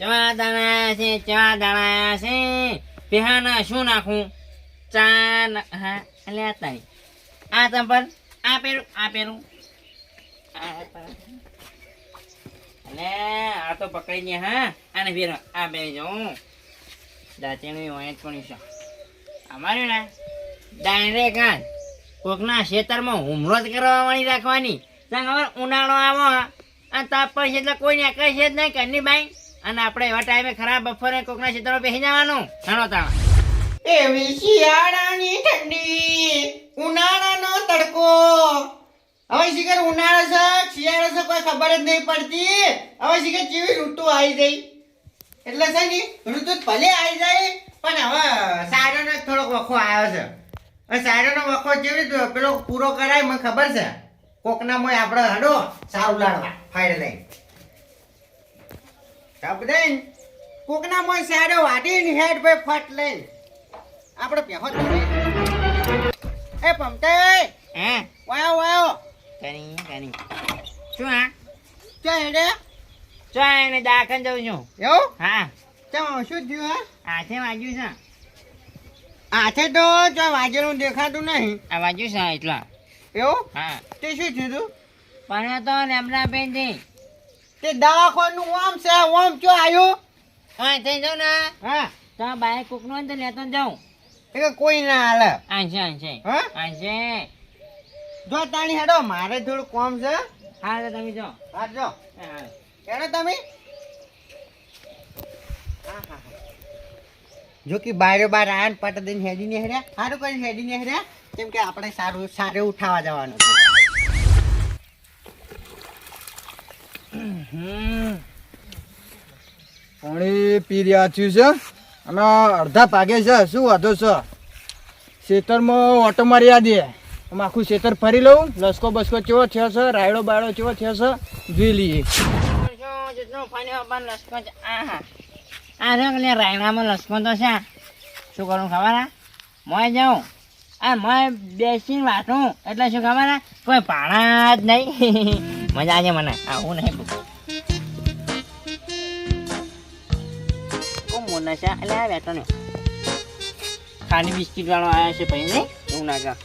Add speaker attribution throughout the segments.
Speaker 1: ચવા દાણા છે ચવા દાણા છે પેહાના શું નાખું ચા હા એટલે આ તારી આ ચંપલ આ પેરું અને આ તો પકડી ગયા હા આને ફેર આ બે જાઉં દાંતેનું વાંચ પણ છે અમારે ને ડાયરેક્ટ કોકના ખેતરમાં હુમલો જ કરવા વાળી રાખવાની ખબર ઉનાળો આવો અને તાપ પડશે એટલે કોઈને કઈ છે જ નહીં ઘરની બાઈ અને આપણે એવા ટાઈમે ખરાબ બફોરે કોકના ખેતરમાં બેસી જવાનું ઘણો તાણ
Speaker 2: એવી શિયાળાની ઠંડી ઉનાળાનો તડકો હવે શિખર ઉનાળો છે શિયાળો છે કોઈ ખબર જ નહીં પડતી હવે શિખર કેવી ઋતુ આવી ગઈ એટલે છે ને ઋતુ ભલે આવી જાય પણ હવે સાયરોનો થોડોક વખો આવ્યો છે હવે સાયરોનો વખો જેવી પેલો પૂરો કરાય મને ખબર છે કોકના મોય આપણે હડો સારું લાડવા ફાયર લઈ બધા કોકના મોય સારો વાટીને હેડ ભાઈ ફટ લઈ આપણે પેહો એ પમતે
Speaker 1: હે
Speaker 2: વાયો
Speaker 1: કની શું હા
Speaker 2: ચા હેડે
Speaker 1: ચા એને દાખલ જઉં છું
Speaker 2: એવું
Speaker 1: હા
Speaker 2: ચા શું થયું હા
Speaker 1: હાથે વાગ્યું છે
Speaker 2: હાથે તો જો વાજેલું દેખાતું નહીં
Speaker 1: આ વાગ્યું છે એટલા
Speaker 2: એવું
Speaker 1: હા
Speaker 2: તે શું થયું તું
Speaker 1: પણ તો લેમડા પેનથી
Speaker 2: તે દવાખાનું ઓમ છે ઓમ ચો આવ્યું
Speaker 1: હા થઈ જાઉં ને
Speaker 2: હા
Speaker 1: તો બાઈક કોકનું હોય તો લેતો જાઉં
Speaker 2: એ કોઈ ના હાલે
Speaker 1: આંશે
Speaker 2: હા
Speaker 1: આંશે
Speaker 2: જો તાણી હેડો મારે થોડું કોમ છે
Speaker 1: હા તો તમે જો
Speaker 2: હા જો
Speaker 1: હા
Speaker 2: હેડો તમે જો કે બારે બાર આન પટ દઈને હેડીને હેડ્યા સારું કરીને હેડીને હેડ્યા કેમ કે આપણે સારું ઉઠાવા જવાનું છે
Speaker 3: પાણી પી રહ્યા થયું છે અને અડધા ભાગે છે શું વાંધો છે ખેતરમાં ઓટો મારી આ દે આમ આખું ખેતર ફરી લઉં લસકો બસકો ચેવો થયો છે રાયડો બાયડો ચેવો થયો છે જોઈ લઈએ
Speaker 1: જેટલું પાણી આપવાનું લસકો છે આ રંગ લે રાયણામાં લસકો તો છે શું કરું ખબર હા મોય જાઉં આ મોય બેસીને વાંચું એટલે શું ખબર હા કોઈ પાણા જ નહીં મજા આવે મને આવું નહીં મોના છે એટલે આ બેઠો ને ખાલી બિસ્કીટ વાળો આવ્યા છે ભાઈ ને એવું ના કા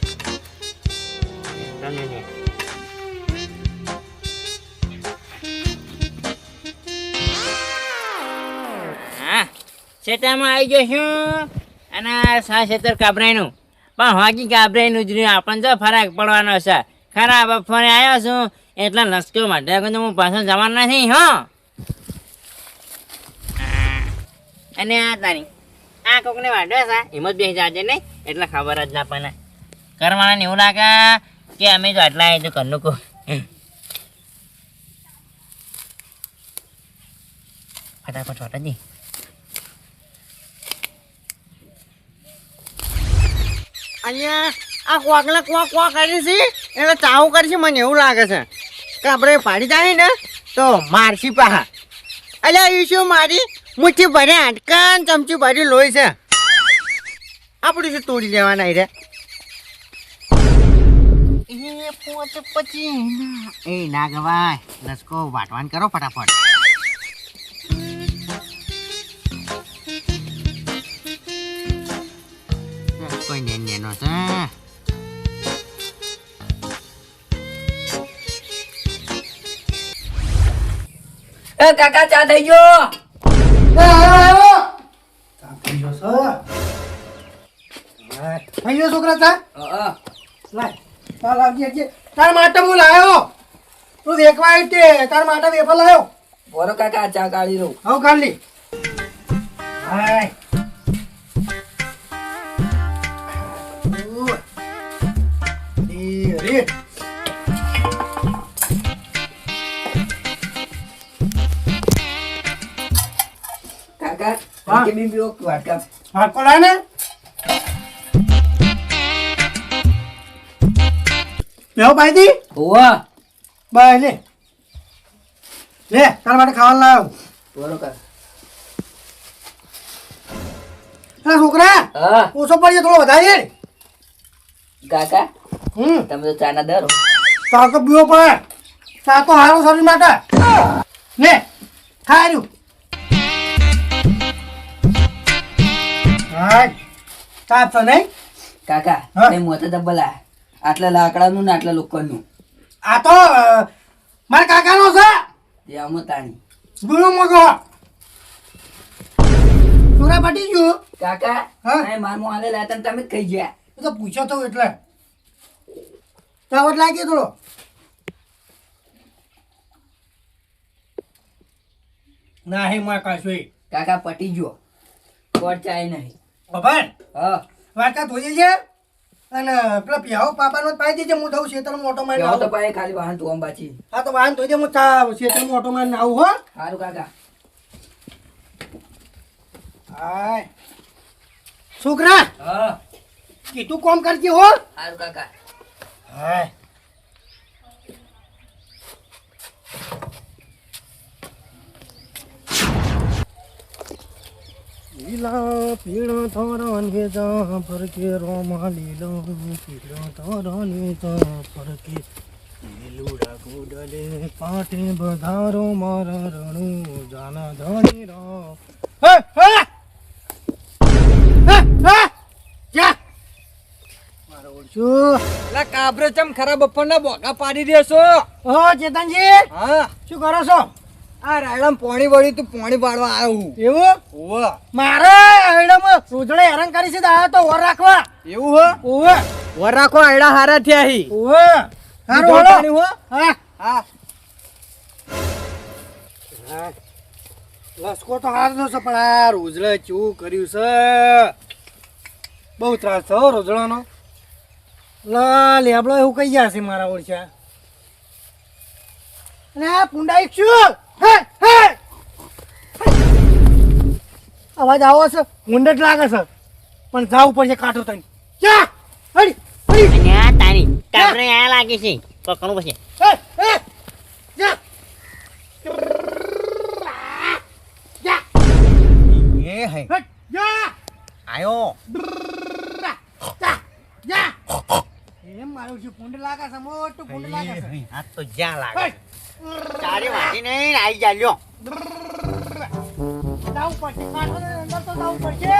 Speaker 1: હા ખેતરમાં આવી ગયો છું અને ખેતર કાબરાઈનું પણ હોકી કાબરાઈનું જ રહ્યું આપણને જો ફરક પડવાનો છે ખરા બપોરે આવ્યો છું એટલે લસકો માટે હું પાછો જવાનો નથી હો અને આ તારી આ કોકને વાઢે છે એમ જ બેસી જાજે નહીં એટલે ખબર જ ના પડે કરવાના એવું લાગે કે અમે તો આટલા આવી તો ઘરનું કહું ફટાફટ વાટાજી
Speaker 2: અહીંયા આ કોકલા કોક કરી છે એટલે ચાવું કરશે મને એવું લાગે છે કે આપણે પાડી જાય ને તો મારસી પાહા અલ્યા એ શું મારી મુઠ્ઠી ભરે હાડકાન ચમચી ભરી લોહી છે આપણે શું તોડી લેવાના રે એ પોત પછી એ ના ગવાય લસકો વાટવાન કરો ફટાફટ કોઈ નેનો છે
Speaker 4: એ કાકા ચા થઈ ગયો
Speaker 3: છોકરા ચા
Speaker 4: હા
Speaker 3: ચાલ આવજે તાર માટે હું લાવ્યો તું દેખવા આવી તે તાર માટે વેફર લાવ્યો
Speaker 4: બોરો કાકા ચા કાઢી રહું
Speaker 3: હવે કાઢ લી હાય રે
Speaker 4: કાકા
Speaker 3: હા.
Speaker 4: કે બી પીવો વાટકા
Speaker 3: હાકો લાય ને લેવો પાઈતી
Speaker 4: ઓવા
Speaker 3: બાય લે તાર માટે ખાવાનું લાવ્યો
Speaker 4: બોરો કાકા
Speaker 3: અરે છોકરા
Speaker 4: હા
Speaker 3: ઓછો પડી થોડો વધારે
Speaker 4: કાકા
Speaker 3: હમ
Speaker 4: તમે તો ચા ના દરો
Speaker 3: ચા તો પીવો પડે ચા તો હારો શરીર માટે ને ખાય રહ્યું હા તાપ તો નહીં
Speaker 4: કાકા
Speaker 3: હા?
Speaker 4: એ મોતે ડબ્બલા આટલા લાકડાનું ને આટલા લોખંડનું
Speaker 3: આ તો મારા કાકાનો છે
Speaker 4: તે અમો તાણી
Speaker 3: ગુરુ મગો ચોરા પટી ગયો
Speaker 4: કાકા
Speaker 3: હા?
Speaker 4: એ મારમો આલે લાતા તમે જ ખાઈ ગયા
Speaker 3: એ તો પૂછ્યો તો એટલે ચાવટ લાગી થોડો ના હે માં કાશું
Speaker 4: કાકા પટી ગયો કોટ ચાય નહીં
Speaker 3: ખબર
Speaker 4: હા
Speaker 3: વાર્તા ધોઈ છે અને પેલા પિયાઓ પાપાનો જ પાઈ દેજે હું થઉં ખેતરમાં ઓટો મારીને
Speaker 4: તો
Speaker 3: આવું.
Speaker 4: પાય ખાલી વાહન તું અંબાચી
Speaker 3: હા તો વાહન ધોઈ દે હું ખેતરમાં ઓટો મારીને આવું હો
Speaker 4: સારું કાકા
Speaker 3: હાય છોકરા
Speaker 4: હા
Speaker 3: કીધું કોમ કરજે હો
Speaker 4: સારું કાકા
Speaker 3: હાય લીલા પીળા તારા ને જા ફરકે રોમા લીલો પીળા તારા ને જા ફરકે લીલુડા ગુડલે પાટે બધારો મારા રણુ જાના ધણી રો હે હે હે હે જા મારો ઓળછો
Speaker 5: લા કાબરે ચમ ખરા બપોરના બોકા પાડી દેશો
Speaker 3: ઓ ચેતનજી
Speaker 5: હા
Speaker 3: શું કરો છો
Speaker 5: આ રાયડામાં પોણી વળી તું પોણી પાડવા આવ્યો
Speaker 3: એવું
Speaker 5: ઓવા
Speaker 3: મારે આયડામાં રોજડે હેરાન કરી છે આ તો વર રાખવા
Speaker 5: એવું હો
Speaker 3: ઓવે
Speaker 5: વર રાખો આયડા હારા થયા હી
Speaker 3: ઓવે હારું
Speaker 5: દૂધો
Speaker 3: હળો
Speaker 5: પાણી હો
Speaker 3: હા
Speaker 5: હા
Speaker 3: લસકો તો હારનો છે પણ આ રોજડે ચેવું કર્યું છે બહુ ત્રાસ છે હો રોજડાનો લા લેબડો એવું કઈ ગયા છે મારા ઓળખ્યા અને આ પુંડાઈ શું હે હે અવાજ આવો છે ઊંડ જ લાગે છે પણ જાવું પડશે કાંઠો થઈને જા હળી હળી
Speaker 1: અને આ તારી કાબરે આ લાગે છે પકડવું પછી
Speaker 3: હે હે જા જા
Speaker 5: એ હે
Speaker 3: હટ જા
Speaker 5: આયો
Speaker 3: જા જા એમ મારું શું કુંડ લાગે છે મોટું કુંડ લાગે છે
Speaker 5: આ તો જ્યાં લાગે
Speaker 3: હટ.
Speaker 1: તારી વાંચી નહીં આવી જા લ્યો
Speaker 3: જાવું પડશે કાંઠો ને અંદર તો જાવું પડશે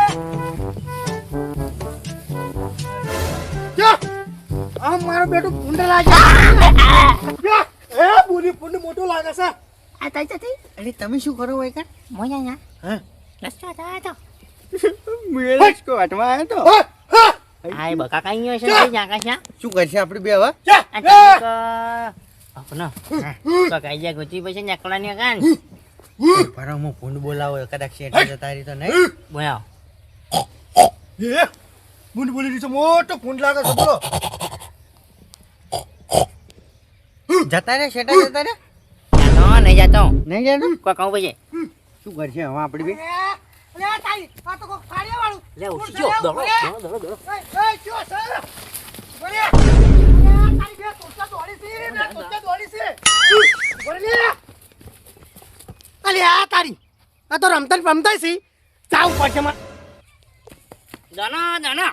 Speaker 3: જા આ મારું બેટું કુંડ લાગે જા એ બુરી કુંડ મોટું લાગે છે
Speaker 1: આ તાઈ તાઈ
Speaker 5: અરે તમે શું કરો હોય કાન
Speaker 1: મોયા ના
Speaker 5: હા
Speaker 1: લસ્તો તા તો
Speaker 5: મુએસ કો અટવા આવ્યો તો
Speaker 3: હા હા
Speaker 1: આ બકા કઈ છે જા કાશા
Speaker 5: શું કરશે આપણે બે હવે
Speaker 3: જા
Speaker 1: આ તાઈ કો આપનો બકા જા ગોતી પછી નકલાની કાન
Speaker 5: પરામો ભૂંડ બોલાવો કદાચ શેઠ જતા રહી તો નહીં
Speaker 1: બોલાવ
Speaker 3: એ બુંડ બોલી રહી છે મોટું કુંડ લાગે છે બોલો
Speaker 5: જતા રે શેઠા જતા રે
Speaker 1: જાતો નહીં જાતો
Speaker 5: નહીં ગયા
Speaker 1: કોઈ કહું પછી
Speaker 5: શું કરશે હવે આપણે બે
Speaker 3: લે તાઈ આ તો કોક ખાડિયા વાળું
Speaker 1: લે ઉઠી ગયો દોડો દોડો
Speaker 3: એ ચો સર બોલે તારી બે તોતા દોડી છે બે તોતા દોડી છે બોલે અલે આ તારી આ તો રમતન રમતાય છે જાવ પડશે માં
Speaker 1: દોનો દોનો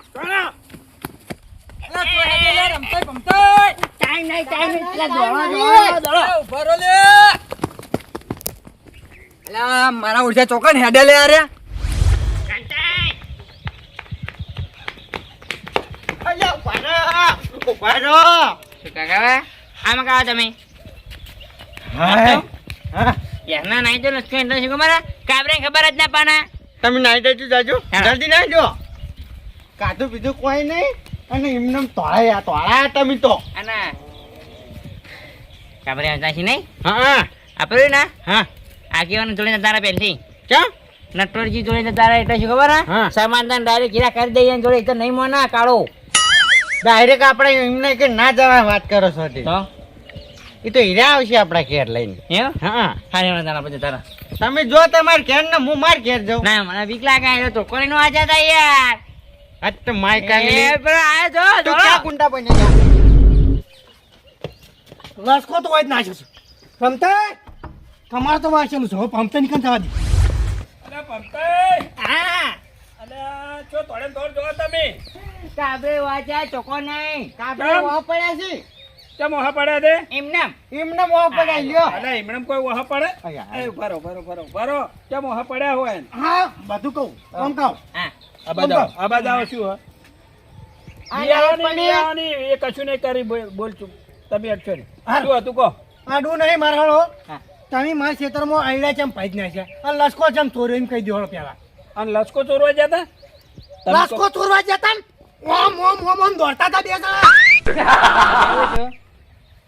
Speaker 5: રમતા
Speaker 1: ટાઈમ નહીં લે દોડો દોડો
Speaker 5: ઉભા લે અલા મારા ઓળખ્યા ચોકન હેડે લે આરે
Speaker 3: અલ્યા ઉપાડો
Speaker 1: કાકા આમાં કાવા તમે
Speaker 3: હા હા
Speaker 1: યારના નહીં તો લસકો એટલે શું ખબર કાબરે ખબર જ ના પાના
Speaker 3: તમે નાઈ દેજો જાજો
Speaker 1: હા.
Speaker 3: જલ્દી નાઈ દો કાધું પીધું કોઈ નહીં અને એમને તોળાયા તમે તો
Speaker 1: અને કાબરે આવતા છે નહીં
Speaker 3: હા
Speaker 1: આપણે ના
Speaker 3: હા
Speaker 1: આગેવાન જોડે તારા પહેલથી
Speaker 3: કેમ
Speaker 1: નટવરજી જોડે તારા એટલે શું ખબર
Speaker 3: હા.
Speaker 1: સમાધાન ડાયરેક્ટ હીરા કરી દઈએ જોડે તો નહીં મોના કાળો
Speaker 3: ડાયરેક્ટ આપણે એમને કે ના જવા વાત કરો છો તે.
Speaker 1: તો
Speaker 3: એ તો હીરા આવશે આપણા ઘેર લઈને
Speaker 1: એમ
Speaker 3: હા
Speaker 1: હારે તારા પછી તારા
Speaker 3: તમે જો તમારે ઘેર ને હું માર ઘેર જાઉં
Speaker 1: ના મને બીક લાગે આવ્યો તો કોઈ નો આજા તા યાર
Speaker 3: આજ તો માય
Speaker 1: એ
Speaker 3: કાંગલી
Speaker 1: પણ આયો જો
Speaker 3: તું
Speaker 1: દોડો.
Speaker 3: ક્યાં કુંડા બને લસકો તો હોય જ નાખ્યો છે પમતા તમારે તો વાંચેલું છે હવે પમતા નીકળ જવા દે
Speaker 1: હા
Speaker 5: અલ્યા ચો તોડે દોડ જો તમે
Speaker 1: કાબરે વાજા ચોકો નહીં
Speaker 3: કાપડે વાહ પડ્યા છે
Speaker 5: ચમ ઓહા પડ્યા દે
Speaker 1: એમને
Speaker 3: એમને વાહ પડ્યા લ્યો
Speaker 5: અલે એમણે કોઈ ઓહા પડે
Speaker 3: અયા.
Speaker 5: એ ભરો ચમ ઓહા પડ્યા હોય
Speaker 3: હા બધું કહું આમ કહું
Speaker 1: હા
Speaker 6: આ બાજુ આ બાજુ આવો શું હે? બિયાવાની એ કશું નહીં કરી બોલ છું તમે અટશો નહીં. શું હતું કહો?
Speaker 3: આડું નહીં મારાળો
Speaker 1: હા.
Speaker 3: તમે મારા ખેતરમાં આયડા ચમ પાઈ નાખ્યા અને લસકો ચમ ચોર્યો એમ કહી દો પેલા.
Speaker 6: અને લસકો ચોરવા જતા તમે
Speaker 3: લસકો ચોરવા જતા ને ઓમ ઓમ ઓમ ઓમ દોડતા હતા બે જણા.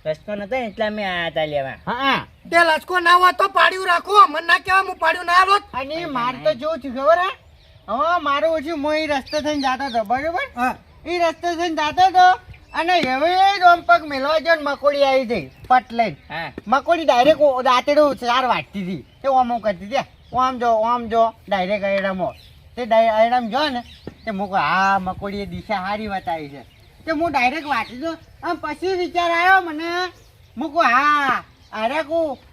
Speaker 1: રસ્તો નતો ને એટલે અમે આયા તા લેવા.
Speaker 3: હા તે લસકો ના હોય તો પાડ્યું રાખો મને ના કહેવા હું પાડ્યું ના આલો.
Speaker 2: અને માર તો જેવું થયું ખબર હે હવે મારું ઓછું હું એ રસ્તે થઈને જાતો હતો બરોબર
Speaker 3: હા
Speaker 2: એ રસ્તે થઈને જાતો હતો અને હવે રોમ પગ મેળવા જો ને મકોડી આવી ગઈ પટ લઈને
Speaker 1: હા
Speaker 2: મકોડી ડાયરેક્ટ દાંતેડું ચાર વાટતી હતી તે ઓમ ઓમ કરતી હતી ઓમ જો ડાયરેક્ટ આયડામાં તે આયડામાં જો ને તે મૂકો હા મકોડીએ દિશા સારી બતાવી છે તે હું ડાયરેક્ટ વાંચી દઉં આમ પછી વિચાર આવ્યો મને મૂકો હા અરે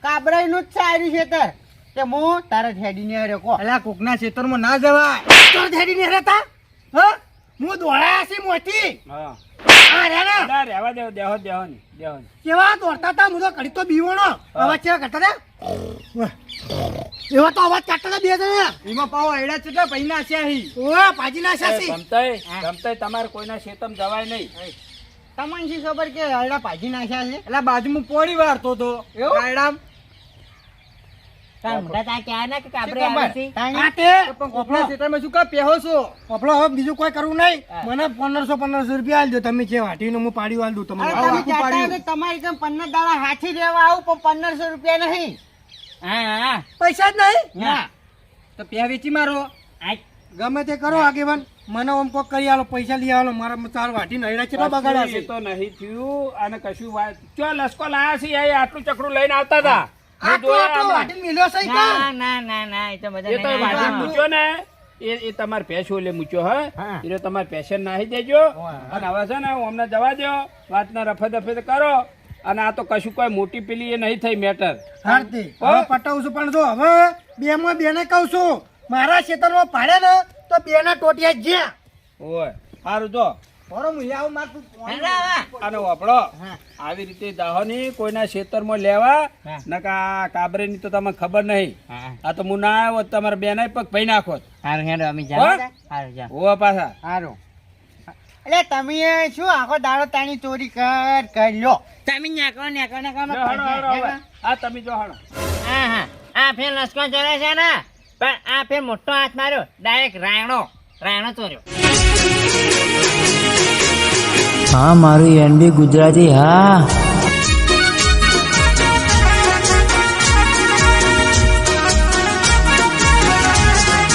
Speaker 2: કાબરાઈનું જ સારું ખેતર તે હું તારા હેડીને અરે કો
Speaker 3: અલ્યા કોકના ખેતરમાં ના જવાય. તો ધેડીને રહેતા હા હું દોડાયા છે મોટી.
Speaker 6: હા
Speaker 3: આ રે ને
Speaker 6: ના રહેવા દેવો દેહો દેહો નહીં દેહો નહીં.
Speaker 3: કેવા દોડતા હતા હું તો ઘડી તો બીવણો અવાજ કેવા કરતા હતા એવા તો અવાજ કાઢતા હતા બે જણા એમાં પાવો આયડા કેટલા પૈના આસ્યા હી ઓય પાજી ના આસ્યા
Speaker 6: ગમતાય તમારે કોઈના ખેતરમાં જવાય નહીં.
Speaker 2: તમને શી ખબર કે હરડા ભાજી નાખ્યા છે
Speaker 3: એટલે બાજુમાં પોળી વારતો તો
Speaker 2: એવું?
Speaker 3: આયડામ
Speaker 1: તાર મોઢા તા ક્યાં ના કે કાબરે
Speaker 2: શી ખબર?
Speaker 1: આવી છે?
Speaker 2: તાણી?
Speaker 3: આ તે કોપડા ખેતરમાં શું કા પહેવો છો કોપડો હવે બીજું કોઈ કરવું નહીં મને 1500 રૂપિયા આલજો તમે જે વાટીને હું પાડી આલ દઉં તમને
Speaker 2: અરે
Speaker 3: આવું
Speaker 2: તમે
Speaker 3: આખું
Speaker 2: ચાહતા હોય
Speaker 3: પાડ્યું.
Speaker 2: તો તમારી જેમ 15 દાડા હાથી રહેવા આવું પણ 1500 રૂપિયા નહીં
Speaker 1: હા હા
Speaker 3: પૈસા જ નહીં
Speaker 2: ના
Speaker 3: તો પે વેચી મારો
Speaker 1: આ
Speaker 3: ગમે તે કરો આગેવાન મને ઓમ કોક કરી આલો પૈસા લઈ આલો મારા ચાર વાટી નહીડા કેટલા બગાડ્યા
Speaker 6: કશું એ
Speaker 3: છે
Speaker 6: તો નહીં થયું અને કશું વાત ચો લસકો લાયા છે એ આટલું ચકડું લઈને આવતા હતા મેં
Speaker 3: આટલો
Speaker 6: જોયા
Speaker 3: આટલો
Speaker 6: આમાં.
Speaker 3: વાટી મિલ્યો છે કા
Speaker 1: ના ના ના ના એ તો બધા
Speaker 6: એ તો
Speaker 1: નહીં
Speaker 6: વાટી
Speaker 1: આવતા.
Speaker 6: મૂક્યો ને એ તમારે પેશો લે મૂક્યો
Speaker 2: હા.
Speaker 6: એ તમારે પેશન નાહી દેજો અને હવે છે ને હું અમને જવા દો વાતના રફે દફે કરો અને આ તો કશું કોઈ મોટી પેલી એ નહીં થઈ મેટર.
Speaker 3: હારતી હવે પટાવું છું પણ જો હવે બે માં બે ને કહું છું મારા ખેતરમાં પાડે ને તો બે ના ટોટિયા જ્યાં
Speaker 6: ઓય સારું જો
Speaker 3: બરો હું આવું મારતું
Speaker 6: અને વાપડો આવી રીતે દાહો નહીં કોઈના ખેતરમાં લેવા
Speaker 1: હા.
Speaker 6: નકા કાબરે ની તો તમને ખબર નહીં.
Speaker 1: હા
Speaker 6: આ તો હું ના આવ્યો તો તમારે બેનાય પગ ભાઈ નાખો.
Speaker 1: હારું હેડો અમે
Speaker 6: હો?
Speaker 1: જાવ હારું જાવ
Speaker 6: ઓવા પાછા
Speaker 2: સારું એટલે તમે શું આખો દાડો તાણી ચોરી કર લ્યો
Speaker 1: તમે નાખો નાખો નાખો
Speaker 6: જો હાડો, હાડો, હવે. આ તમે જો હાડો.
Speaker 1: હા હા આ ફેર લસકો ચોરે છે ને પણ આ ફેર મોટો હાથ માર્યો ડાયરેક્ટ રાયણો ચોર્યો.
Speaker 7: હા મારું એનબી ગુજરાતી હા